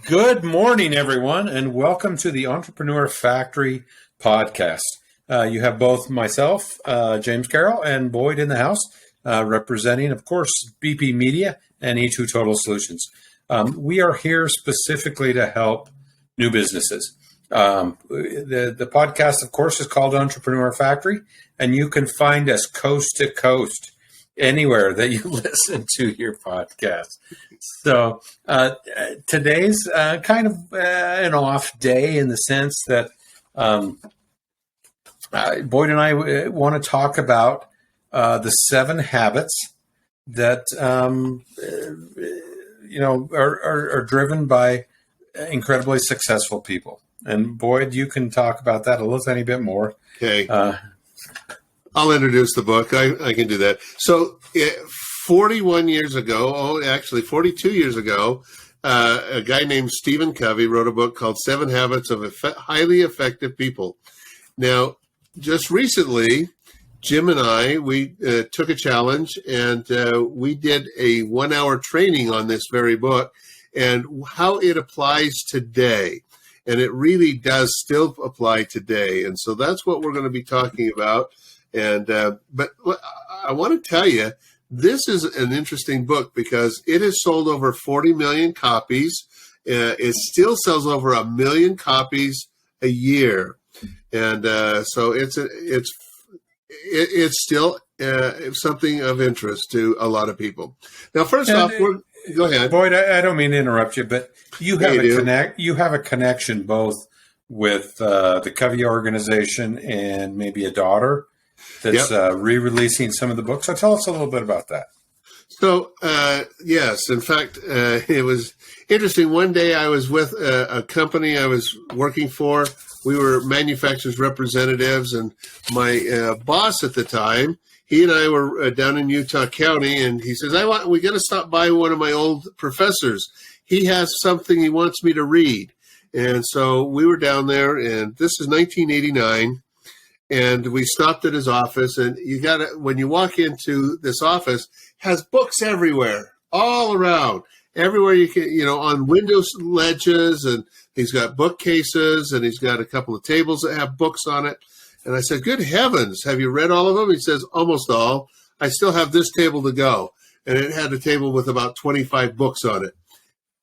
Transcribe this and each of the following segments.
Good morning, everyone, and welcome to the Entrepreneur Factory podcast. You have both myself, James Carroll, and Boyd in the house, representing, of course, BP Media and E2 Total Solutions. We are here specifically to help new businesses. The podcast, of course, is called Entrepreneur Factory, and you can find us coast to coast anywhere that you listen to your podcast. So today's kind of an off day in the sense that Boyd and I want to talk about the 7 habits that are driven by incredibly successful people. And Boyd, you can talk about that a little tiny bit more. Okay. I'll introduce the book. I can do that. So 41 years ago, 42 years ago, a guy named Stephen Covey wrote a book called 7 Habits of Highly Effective People. Now, just recently, Jim and I, we took a challenge and we did a 1-hour training on this very book and how it applies today. And it really does still apply today. And so that's what we're going to be talking about. And but I want to tell you, this is an interesting book because it has sold over 40 million copies. It still sells over 1 million copies a year, and so it's still something of interest to a lot to Now, first off, go ahead, Boyd. I don't mean to interrupt you, but you have You have a connection both with the Covey organization and maybe a daughter that's re-releasing some of the books. So tell us a little bit about that. So, yes, in fact, it was interesting. One day I was with a company I was working for. We were manufacturers representatives, and my boss at the time, he and I were down in Utah County, and he says, we got to stop by one of my old professors. He has something he wants me to read. And so we were down there, and this is 1989. And we stopped at his office, and when you walk into this office, has books everywhere, all around, everywhere you can, on window ledges, and he's got bookcases, and he's got a couple of tables that have books on it. And I said, good heavens, have you read all of them? He says, almost all. I still have this table to go. And it had a table with about 25 books on it.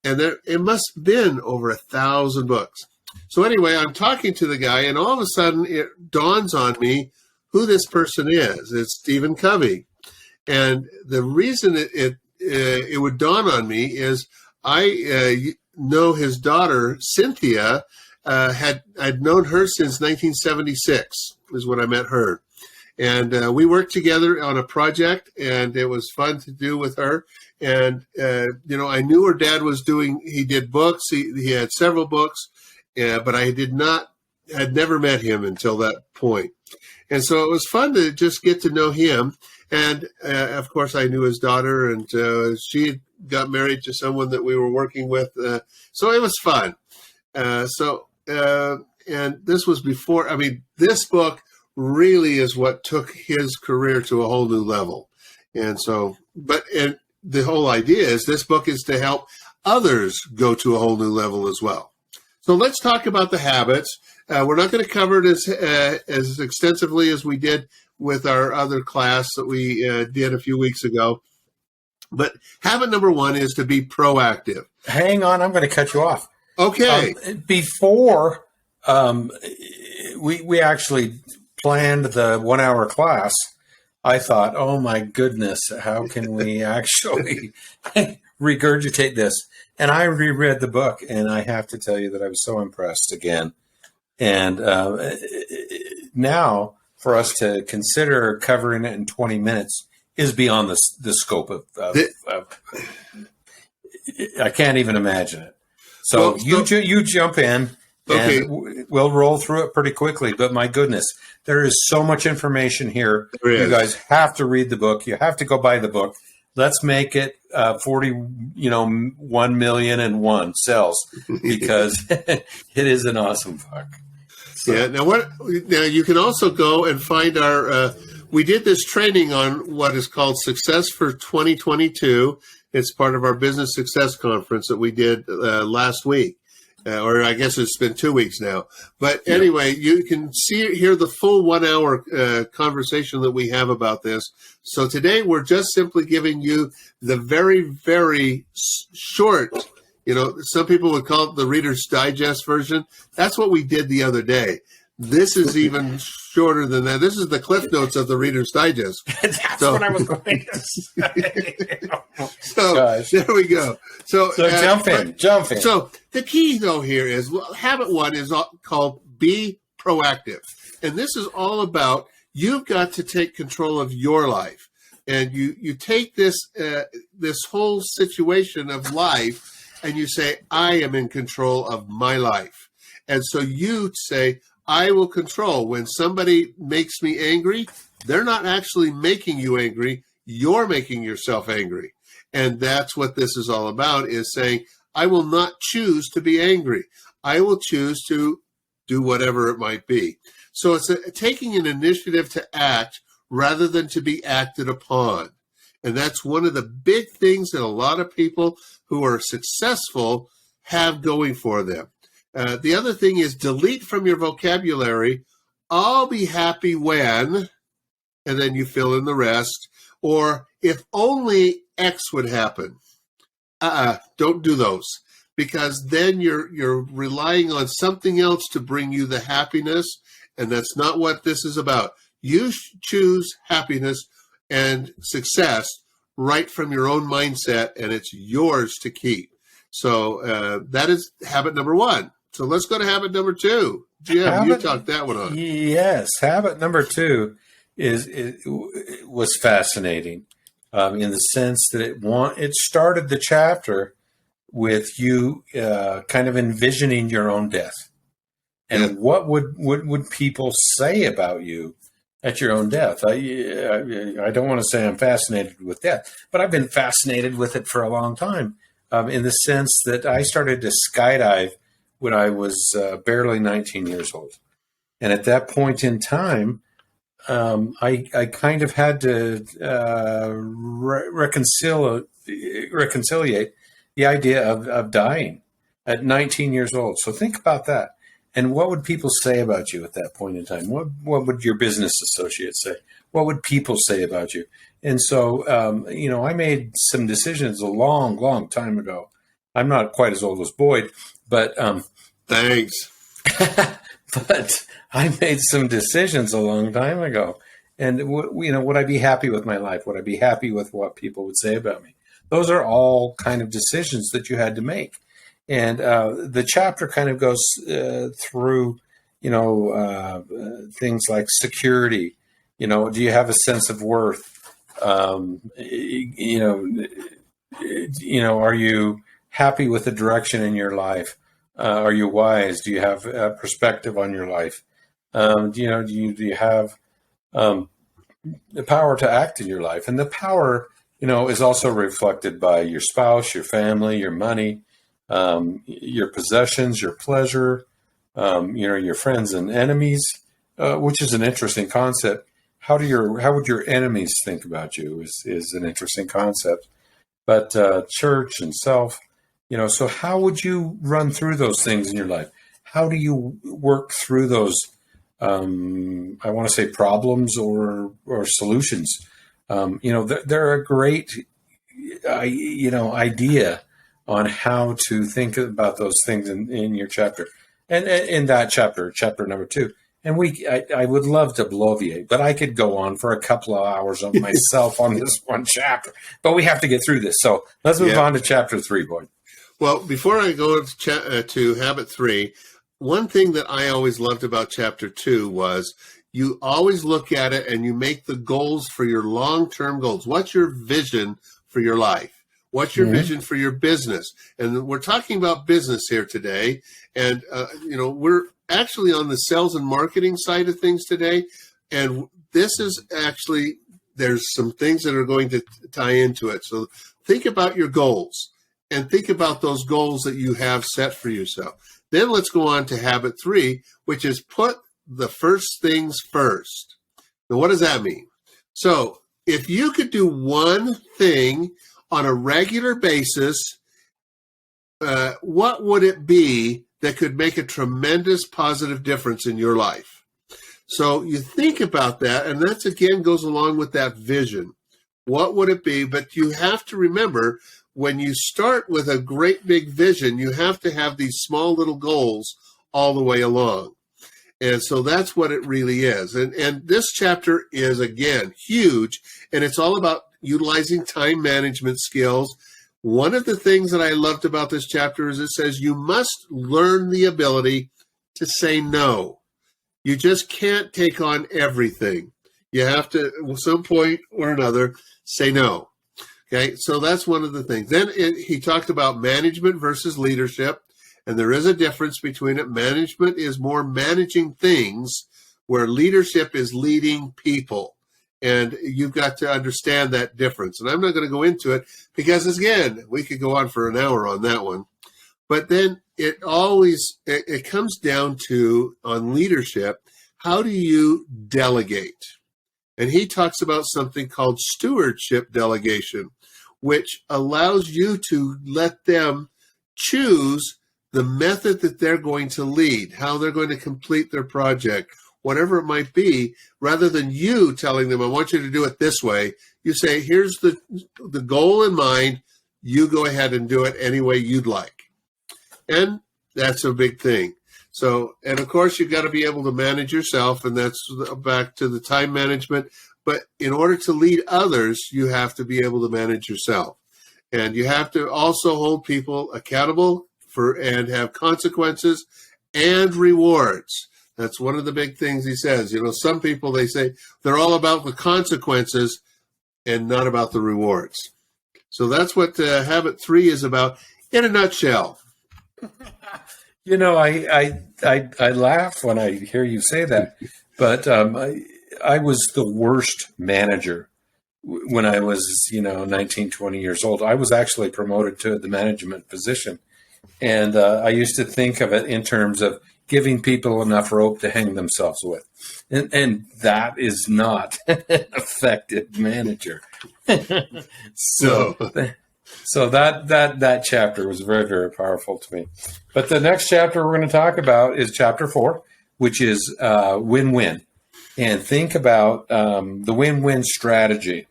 And it must have been over 1,000 books. So anyway, I'm talking to the guy, and all of a sudden it dawns on me who this person is. It's Stephen Covey. And the reason it would dawn on me is I know his daughter, Cynthia. I'd known her since 1976 is when I met her. And we worked together on a project, and it was fun to do with her. And, I knew her dad he did books. He had several books. But I had never met him until that point. And so it was fun to just get to know him. And, of course, I knew his daughter, and she got married to someone that we were working with. So it was fun. And this was before, this book really is what took his career to a whole new level. And so, and the whole idea is this book is to help others go to a whole new level as well. So let's talk about the habits. We're not going to cover it as extensively as we did with our other class that we did a few weeks ago. But habit number 1 is to be proactive. Hang on, I'm going to cut you off. Okay. Before we actually planned the 1-hour class, I thought, oh my goodness, how can we actually regurgitate this? And I reread the book, and I have to tell you that I was so impressed again. And now, for us to consider covering it in 20 minutes is beyond the scope of I can't even imagine it. So you jump in, and we'll roll through it pretty quickly. But my goodness, there is so much information here. You guys have to read the book. You have to go buy the book. Let's make it 1,000,001 cells because it is an awesome book. So. Yeah. Now you can also go and find our. We did this training on what is called Success for 2022. It's part of our business success conference that we did last week. Or I guess it's been 2 weeks now. But anyway, you can hear the full 1 hour conversation that we have about this. So today we're just simply giving you the very, very short, some people would call it the Reader's Digest version. That's what we did the other day. This is even shorter than that. This is the Cliff Notes of the Reader's Digest. That's what I was going to say. So there we go. So jump in. So the key, though, here is habit one is called be proactive. And this is all about you've got to take control of your life. And you take this whole situation of life and you say, I am in control of my life. And so you say, I will control. When somebody makes me angry, they're not actually making you angry. You're making yourself angry. And that's what this is all about, is saying, I will not choose to be angry. I will choose to do whatever it might be. So it's taking an initiative to act rather than to be acted upon. And that's one of the big things that a lot of people who are successful have going for them. The other thing is delete from your vocabulary, I'll be happy when, and then you fill in the rest, or if only X would happen. Don't do those, because then you're relying on something else to bring you the happiness, and that's not what this is about. You choose happiness and success right from your own mindset, and it's yours to keep. So that is habit number one. So let's go to habit number two. Jim, you talked that one on. Yes, habit number two was fascinating in the sense that it started the chapter with you kind of envisioning your own death. And what would people say about you at your own death? I don't want to say I'm fascinated with death, but I've been fascinated with it for a long time in the sense that I started to skydive when I was barely 19 years old. And at that point in time, I kind of had to reconciliate the idea of dying at 19 years old. So think about that. And what would people say about you at that point in time? What would your business associates say? What would people say about you? And so, I made some decisions a long, long time ago. I'm not quite as old as Boyd, but thanks. But I made some decisions a long time ago. And, would I be happy with my life? Would I be happy with what people would say about me? Those are all kind of decisions that you had to make. And the chapter kind of goes through, things like security. Do you have a sense of worth? Are you happy with the direction in your life? Are you wise? Do you have a perspective on your life? Do you have the power to act in your life? And the power, is also reflected by your spouse, your family, your money, your possessions, your pleasure, your friends and enemies, which is an interesting concept. How would your enemies think about you is an interesting concept. But church and self, so how would you run through those things in your life? How do you work through those, I want to say problems or solutions? They're a great, idea on how to think about those things in your chapter. And in that chapter number 2. And I would love to bloviate, but I could go on for a couple of hours of myself on this one chapter. But we have to get through this. So let's move on to chapter 3, Boyd. Well, before I go to habit 3, one thing that I always loved about chapter 2 was you always look at it and you make the goals for your long-term goals. What's your vision for your life? What's your vision for your business? And we're talking about business here today. And, we're actually on the sales and marketing side of things today. And this is actually, there's some things that are going to tie into it. So think about your goals and think about those goals that you have set for yourself. Then let's go on to habit 3, which is put the first things first. Now, what does that mean? So if you could do one thing on a regular basis, what would it be that could make a tremendous positive difference in your life? So you think about that, and that again goes along with that vision. What would it be? But you have to remember, when you start with a great big vision, you have to have these small little goals all the way along. And so that's what it really is. And this chapter is, again, huge, and it's all about utilizing time management skills. One of the things that I loved about this chapter is it says you must learn the ability to say no. You just can't take on everything. You have to, at some point or another, say no. Okay, so that's one of the things. Then he talked about management versus leadership, and there is a difference between it. Management is more managing things, where leadership is leading people. And you've got to understand that difference. And I'm not going to go into it because, again, we could go on for an hour on that one. But then it comes down to, on leadership, how do you delegate? And he talks about something called Stewardship Delegation, which allows you to let them choose the method that they're going to lead, how they're going to complete their project, whatever it might be, rather than you telling them, I want you to do it this way. You say, here's the goal in mind. You go ahead and do it any way you'd like. And that's a big thing. So, and of course, you've got to be able to manage yourself, and that's back to the time management. But in order to lead others, you have to be able to manage yourself. And you have to also hold people accountable and have consequences and rewards. That's one of the big things he says. You know, some people, they say they're all about the consequences and not about the rewards. So that's what habit 3 is about in a nutshell. You know, I laugh when I hear you say that, but I was the worst manager when I was, 19, 20 years old. I was actually promoted to the management position. And I used to think of it in terms of giving people enough rope to hang themselves with. And that is not an effective manager. So that chapter was very, very powerful to me. But the next chapter we're going to talk about is chapter 4, which is win-win. And think about the win-win strategy.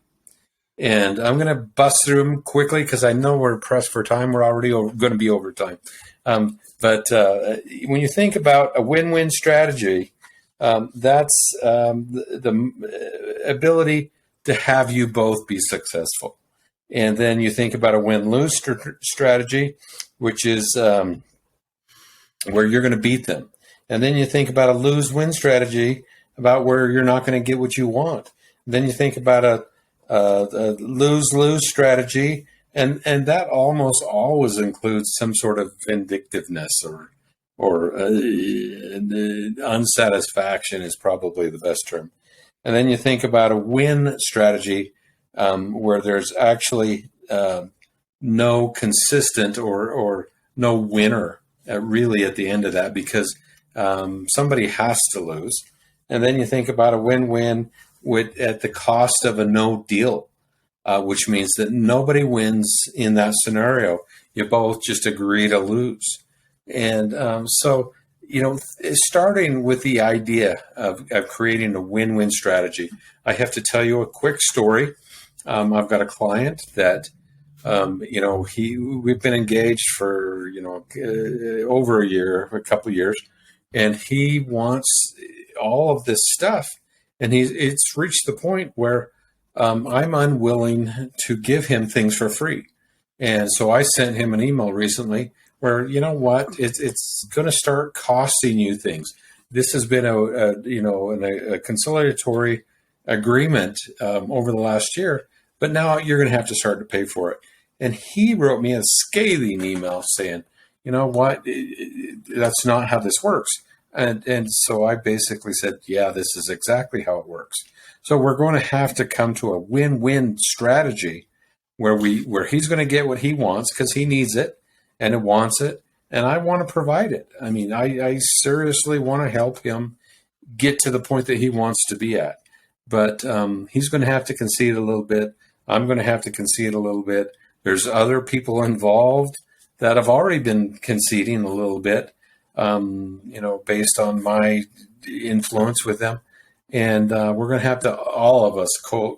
And I'm going to bust through them quickly because I know we're pressed for time. We're already going to be over time. But when you think about a win-win strategy, that's the ability to have you both be successful. And then you think about a win-lose strategy, which is where you're going to beat them. And then you think about a lose-win strategy, about where you're not going to get what you want. And then you think about a lose-lose strategy, and that almost always includes some sort of vindictiveness or unsatisfaction is probably the best term. And then you think about a win strategy, where there's actually no consistent or no winner really at the end of that, because somebody has to lose. And then you think about a win-win at the cost of a no deal, which means that nobody wins in that scenario. You both just agree to lose. And so, starting with the idea of creating a win-win strategy, I have to tell you a quick story. I've got a client that, we've been engaged for, over a couple of years, and he wants all of this stuff. And it's reached the point where I'm unwilling to give him things for free. And so I sent him an email recently where, you know what, it's going to start costing you things. This has been a conciliatory agreement over the last year, but now you're going to have to start to pay for it. And he wrote me a scathing email saying, you know what, that's not how this works. And so I basically said, yeah, this is exactly how it works. So we're going to have to come to a win-win strategy where he's going to get what he wants because he needs it and it wants it, and I want to provide it. I mean, I seriously want to help him get to the point that he wants to be at. But he's going to have to concede a little bit. I'm going to have to concede a little bit. There's other people involved that have already been conceding a little bit, based on my influence with them. And we're going to have to, all of us,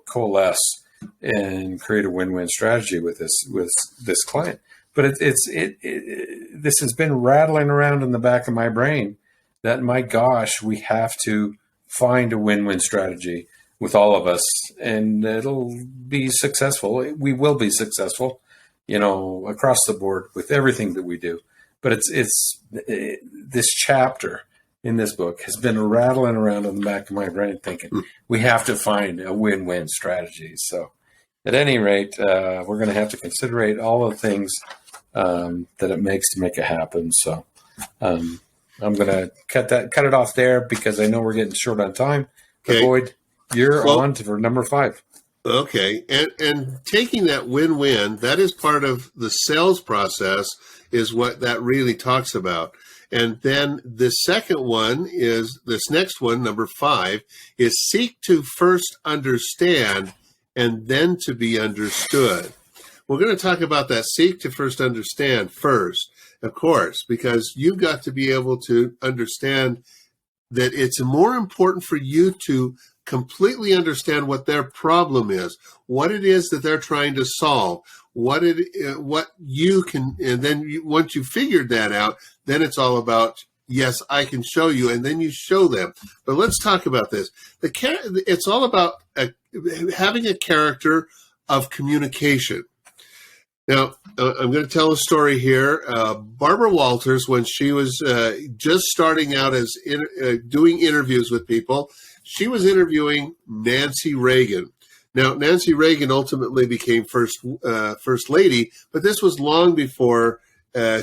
coalesce and create a win-win strategy with this client. But this has been rattling around in the back of my brain that, my gosh, we have to find a win-win strategy with all of us, and it'll be successful. We will be successful, across the board with everything that we do. But this chapter in this book has been rattling around in the back of my brain thinking we have to find a win-win strategy. So at any rate, we're going to have to consider all the things that it makes to make it happen. So I'm going to cut it off there because I know we're getting short on time. Okay. But Boyd, you're on for number 5. Okay. And taking that win-win, that is part of the sales process, is what that really talks about. And then the second one is this next one, number 5, is seek to first understand and then to be understood. We're going to talk about that seek to first understand first, of course, because you've got to be able to understand that it's more important for you to completely understand what their problem is, what it is that they're trying to solve, what you can, and then once you figured that out, then it's all about, yes, I can show you, and then you show them. But let's talk about this. It's all about having a character of communication. Now, I'm going to tell a story here. Barbara Walters, when she was just starting out as doing interviews with people, she was interviewing Nancy Reagan. Now, Nancy Reagan ultimately became first lady, but this was long before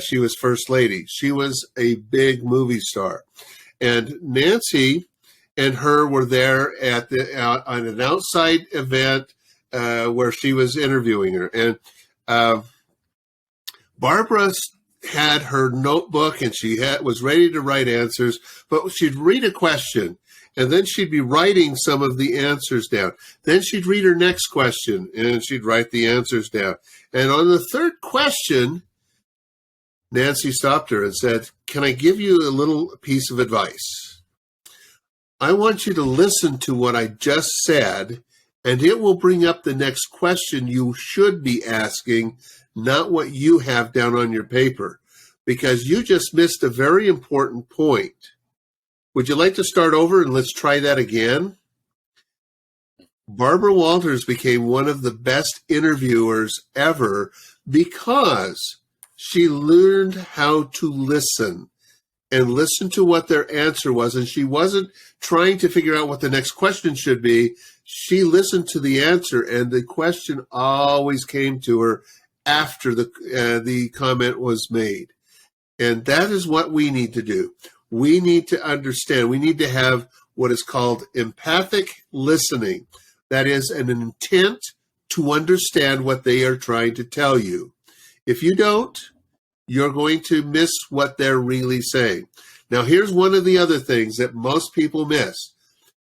she was first lady. She was a big movie star, and Nancy and her were there at on an outside event where she was interviewing her, and Barbara had her notebook and she was ready to write answers, but she'd read a question and then she'd be writing some of the answers down. Then she'd read her next question and she'd write the answers down. And on the third question, Nancy stopped her and said, "Can I give you a little piece of advice? I want you to listen to what I just said, and it will bring up the next question you should be asking, not what you have down on your paper, because you just missed a very important point. Would you like to start over and let's try that again?" Barbara Walters became one of the best interviewers ever because she learned how to listen and listen to what their answer was. And she wasn't trying to figure out what the next question should be. She listened to the answer, and the question always came to her after the comment was made. And that is what we need to do. We need to understand. We need to have what is called empathic listening. That is an intent to understand what they are trying to tell you. If you don't, you're going to miss what they're really saying. Now, here's one of the other things that most people miss.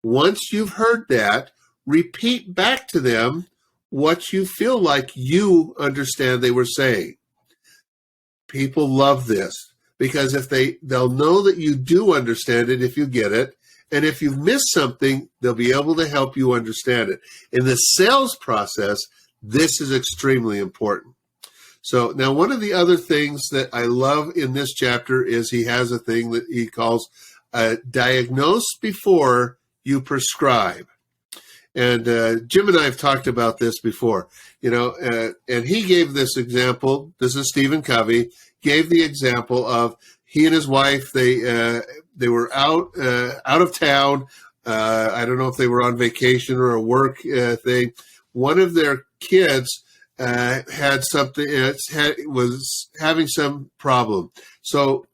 Once you've heard that, repeat back to them what you feel like you understand they were saying. People love this because if they'll know that you do understand it if you get it, and if you've missed something, they'll be able to help you understand it. In the sales process, this is extremely important. So now one of the other things that I love in this chapter is he has a thing that he calls diagnose before you prescribe. And Jim and I have talked about this before, and he gave this example. This is Stephen Covey, gave the example of he and his wife, they were out of town. I don't know if they were on vacation or a work thing. One of their kids had something, was having some problem. So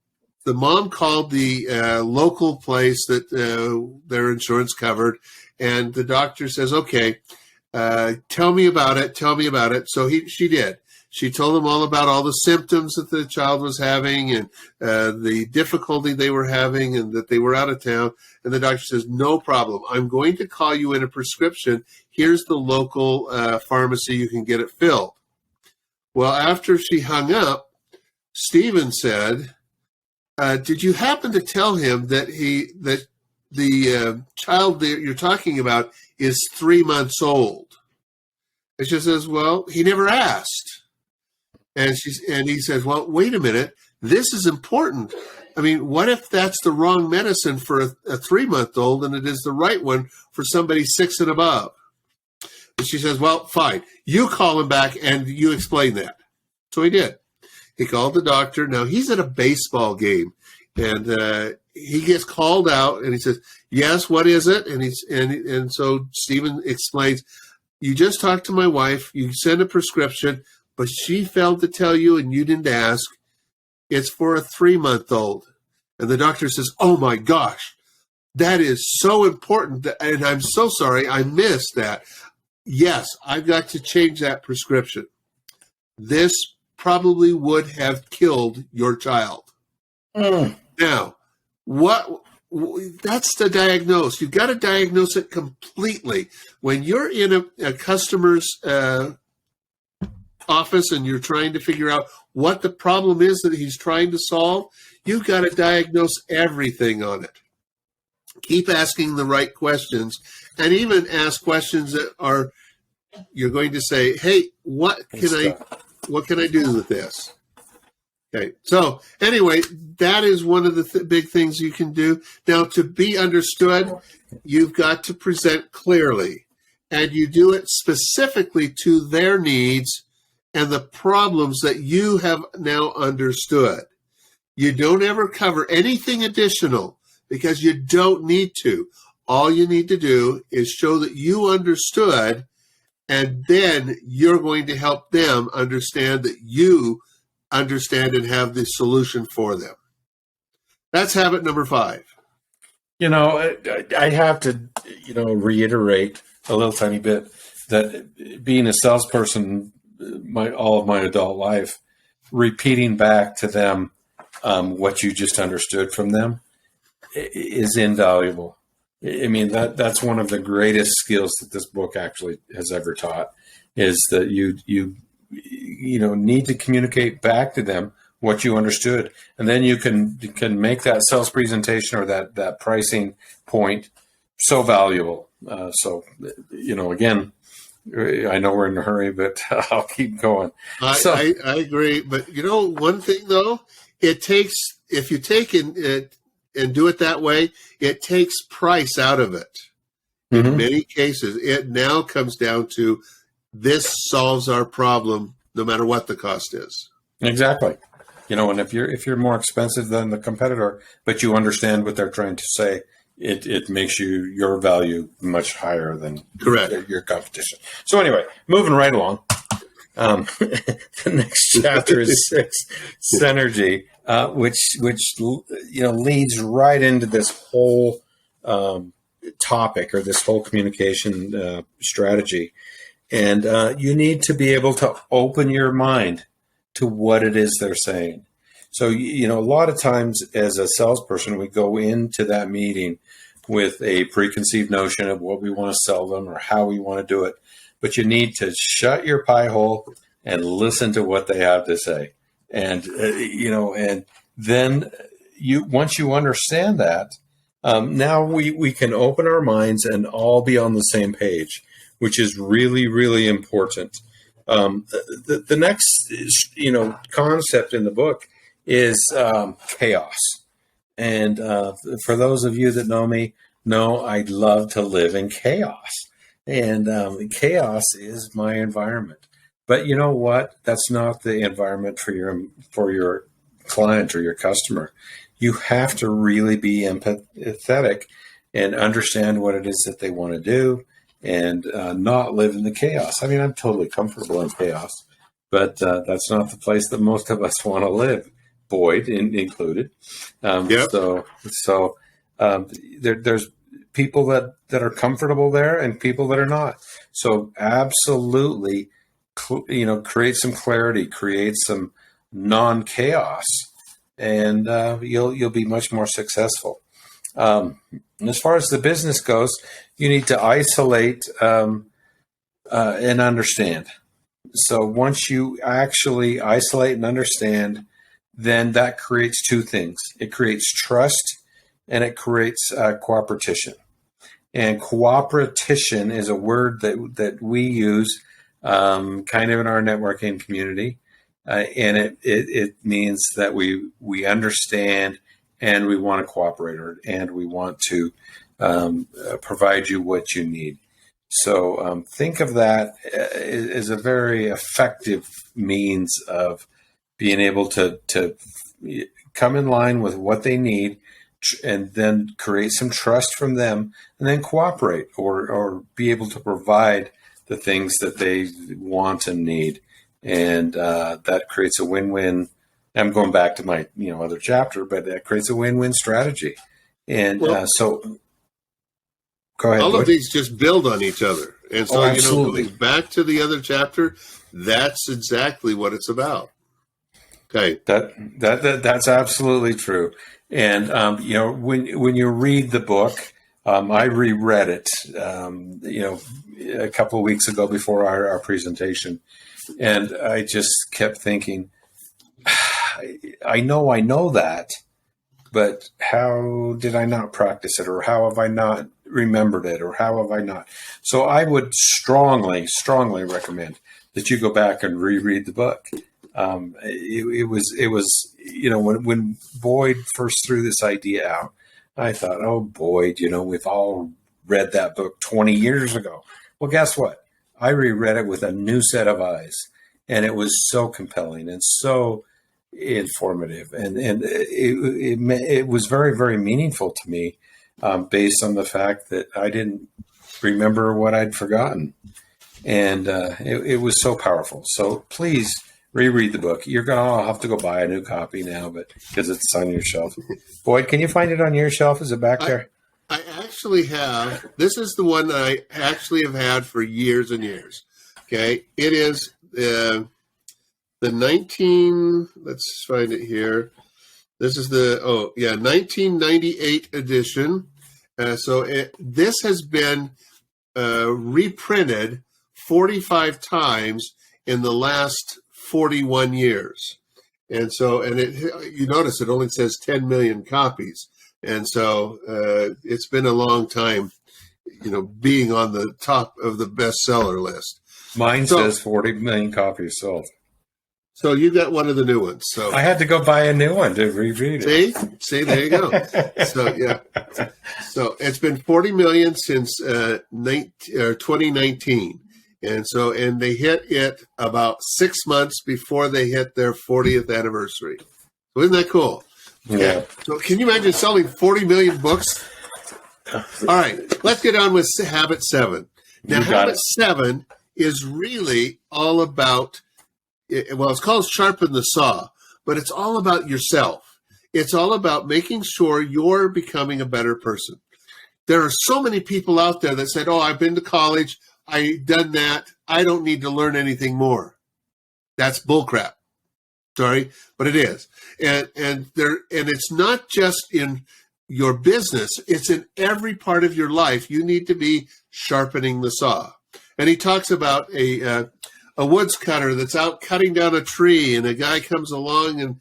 the mom called the local place that their insurance covered, and the doctor says, "Okay, tell me about it. Tell me about it." So she did. She told him all about all the symptoms that the child was having and the difficulty they were having and that they were out of town. And the doctor says, "No problem. I'm going to call you in a prescription. Here's the local pharmacy. You can get it filled." Well, after she hung up, Stephen said, did you happen to tell him that the child that you're talking about is 3 months old? And she says, well, he never asked. And he says, well, wait a minute. This is important. I mean, what if that's the wrong medicine for a 3-month-old and it is the right one for somebody 6 and above? And she says, well, fine. You call him back and you explain that. So he did. He called the doctor. Now, he's at a baseball game, and he gets called out, and he says, yes, what is it? And so Stephen explains, you just talked to my wife. You sent a prescription, but she failed to tell you, and you didn't ask. It's for a 3-month-old. And the doctor says, oh, my gosh, that is so important, and I'm so sorry I missed that. Yes, I've got to change that prescription. This probably would have killed your child. Now, that's the diagnose. You've got to diagnose it completely. When you're in a customer's office and you're trying to figure out what the problem is that he's trying to solve, you've got to diagnose everything on it. Keep asking the right questions, and even ask questions that are, you're going to say, hey, what can I do with this? Okay, so anyway, that is one of the big things you can do. Now, to be understood, you've got to present clearly, and you do it specifically to their needs and the problems that you have now understood. You don't ever cover anything additional because you don't need to. All you need to do is show that you understood, and then you're going to help them understand that you understand and have the solution for them. That's habit number 5. I have to, reiterate a little tiny bit that being a salesperson, all of my adult life, repeating back to them what you just understood from them is invaluable. I mean, that's one of the greatest skills that this book actually has ever taught, is that you need to communicate back to them what you understood, and then you can make that sales presentation or that pricing point so valuable. Again, I know we're in a hurry, but I'll keep going. I agree, but one thing though, it takes, if you take it and do it that way, it takes price out of it. In many cases, it now comes down to, this solves our problem no matter what the cost is. Exactly. And if you're more expensive than the competitor, but you understand what they're trying to say, it makes your value much higher than your competition. So anyway, moving right along. The next chapter is 6, Synergy, which leads right into this whole topic, or this whole communication strategy. And you need to be able to open your mind to what it is they're saying. So, a lot of times as a salesperson, we go into that meeting with a preconceived notion of what we want to sell them or how we want to do it. But you need to shut your pie hole and listen to what they have to say. And, and then once you understand that, now we can open our minds and all be on the same page, which is really, really important. The next, concept in the book is chaos. And for those of you that know me, know I'd love to live in chaos. And chaos is my environment. But you know what? That's not the environment for your client or your customer. You have to really be empathetic and understand what it is that they want to do, and not live in the chaos. I mean, I'm totally comfortable in chaos, but that's not the place that most of us want to live, Boyd included. There's people that are comfortable there and people that are not. So absolutely, create some clarity, create some non-chaos, and you'll be much more successful. As far as the business goes, you need to isolate and understand. So once you actually isolate and understand, then that creates two things. It creates trust and it creates cooperation. And cooperation is a word that we use kind of in our networking community. And it means that we understand and we want to cooperate, and we want to provide you what you need. So think of that as a very effective means of being able to come in line with what they need, and then create some trust from them, and then cooperate or be able to provide the things that they want and need. And that creates a win-win. I'm going back to my other chapter, but that creates a win-win strategy. And so go ahead. All of these just build on each other. And so, absolutely. Going back to the other chapter, that's exactly what it's about. Okay. That's absolutely true. And, when you read the book, I reread it, a couple of weeks ago before our presentation. And I just kept thinking, I know that, but how did I not practice it? Or how have I not remembered it? Or how have I not? So I would strongly recommend that you go back and reread the book. It was when Boyd first threw this idea out, I thought, oh, Boyd, we've all read that book 20 years ago. Well, guess what? I reread it with a new set of eyes, and it was so compelling and so informative, and it was very, very meaningful to me, based on the fact that I didn't remember what I'd forgotten, and it was so powerful. So please reread the book. You're gonna have to go buy a new copy now, but because it's on your shelf. Boyd, can you find it on your shelf? Is it back there? I actually have. This is the one that I actually have had for years and years. Okay, it is the 19. Let's find it here. This is the 1998 edition. This has been reprinted 45 times in the last 41 years. And so, you notice it only says 10 million copies. And so it's been a long time, being on the top of the bestseller list. Mine says 40 million copies sold. So you got one of the new ones. So I had to go buy a new one to reread it. See, there you go. So yeah, so it's been 40 million since 2019, and they hit it about 6 months before they hit their 40th anniversary. So isn't that cool? Yeah. So can you imagine selling 40 million books? All right, let's get on with habit 7. Now, habit 7 is really all about. Well, it's called Sharpen the Saw, but it's all about yourself. It's all about making sure you're becoming a better person. There are so many people out there that said, oh, I've been to college, I've done that, I don't need to learn anything more. That's bullcrap. Sorry, but it is. And it's not just in your business, it's in every part of your life. You need to be sharpening the saw. And he talks about a woods cutter that's out cutting down a tree, and a guy comes along and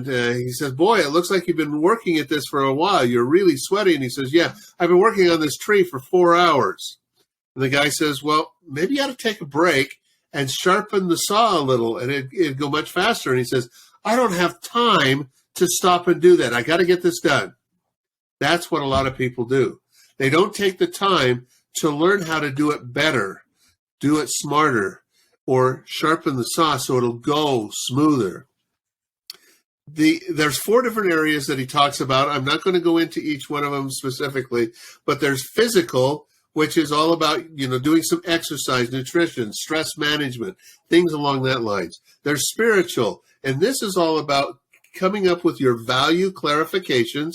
he says, boy, it looks like you've been working at this for a while. You're really sweaty. And he says, yeah, I've been working on this tree for 4 hours. And the guy says, well, maybe you ought to take a break and sharpen the saw a little, and it'd go much faster. And he says, I don't have time to stop and do that. I got to get this done. That's what a lot of people do. They don't take the time to learn how to do it better, do it smarter, or sharpen the saw so it'll go smoother. There's 4 different areas that he talks about. I'm not going to go into each one of them specifically, but there's physical, which is all about, doing some exercise, nutrition, stress management, things along that lines. There's spiritual, and this is all about coming up with your value clarifications,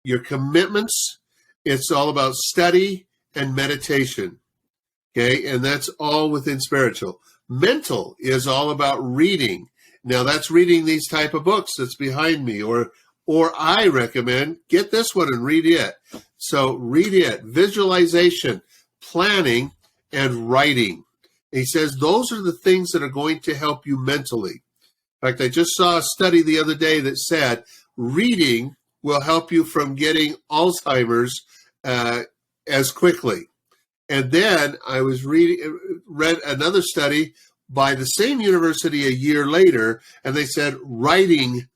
your commitments. It's all about study and meditation. Okay, and that's all within spiritual. Mental is all about reading. Now that's reading these type of books that's behind me, or I recommend get this one and read it. So read it, visualization, planning, and writing. He says those are the things that are going to help you mentally. In fact, I just saw a study the other day that said reading will help you from getting Alzheimer's as quickly. And then I was read another study by the same university a year later, and they said writing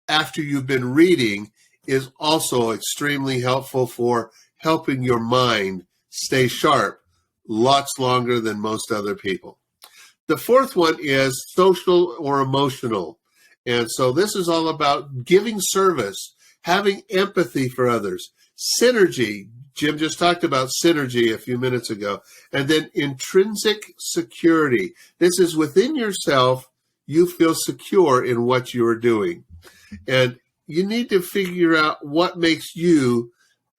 after you've been reading is also extremely helpful for helping your mind stay sharp lots longer than most other people. The fourth one is social or emotional. And so this is all about giving service, having empathy for others, synergy. Jim just talked about synergy a few minutes ago. And then intrinsic security. This is within yourself, you feel secure in what you are doing. And you need to figure out what makes you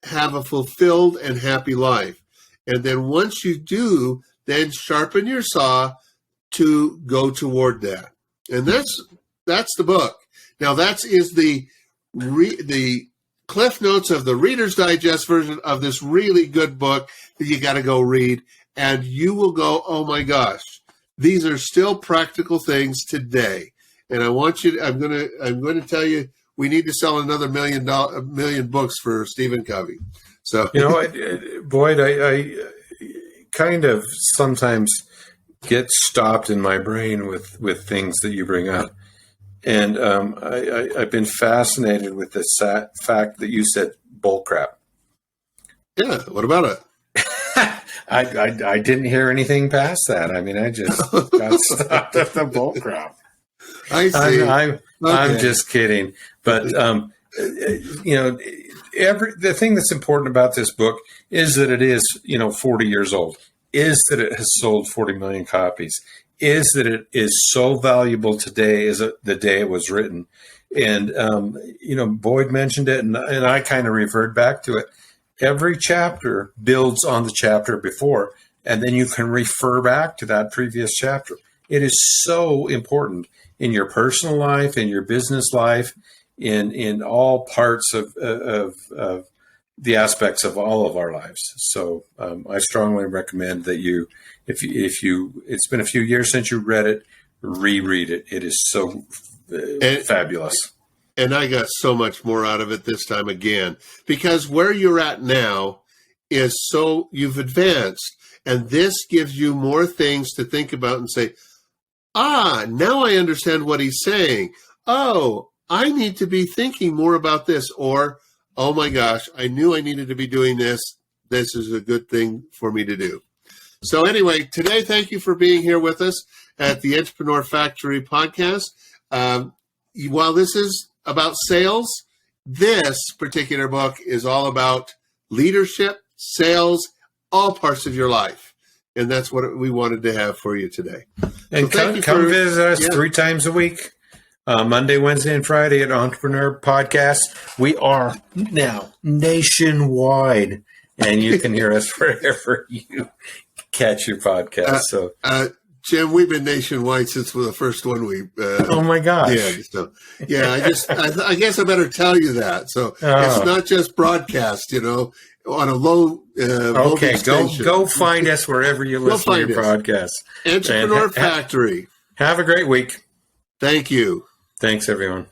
have a fulfilled and happy life. And then once you do, then sharpen your saw to go toward that. And that's the book. Now that is the Cliff Notes of the Reader's Digest version of this really good book that you got to go read, and you will go, oh my gosh, these are still practical things today. And I want you to, I'm going to tell you, we need to sell another million books for Stephen Covey. So Boyd, I kind of sometimes get stopped in my brain with things that you bring up. And I've been fascinated with the fact that you said bullcrap. Yeah, what about it? I didn't hear anything past that. I mean, I just got stopped at the bullcrap. I see. I'm just kidding. But, the thing that's important about this book is that it is, 40 years old, is that it has sold 40 million copies, is that it is so valuable today as the day it was written. And, Boyd mentioned it, and I kind of referred back to it. Every chapter builds on the chapter before, and then you can refer back to that previous chapter. It is so important in your personal life, in your business life, in all parts of the aspects of all of our lives. So I strongly recommend that you, if it's been a few years since you read it, reread it. It is so fabulous. And I got so much more out of it this time again, because where you're at now is so you've advanced, and this gives you more things to think about and say, now I understand what he's saying. Oh, I need to be thinking more about this. Or, oh my gosh, I knew I needed to be doing this. This is a good thing for me to do. So anyway, today, thank you for being here with us at the Entrepreneur Factory podcast. While this is about sales, this particular book is all about leadership, sales, all parts of your life. And that's what we wanted to have for you today. And so come visit us 3 times a week. Monday, Wednesday, and Friday at Entrepreneur Podcast. We are now nationwide, and you can hear us wherever you catch your podcast. Jim, we've been nationwide since the first one we. Oh my gosh! Yeah, so I guess I better tell you that. So it's not just broadcast, on a low. Okay, go find us wherever you listen to your podcast. Entrepreneur Factory. Have a great week. Thank you. Thanks, everyone.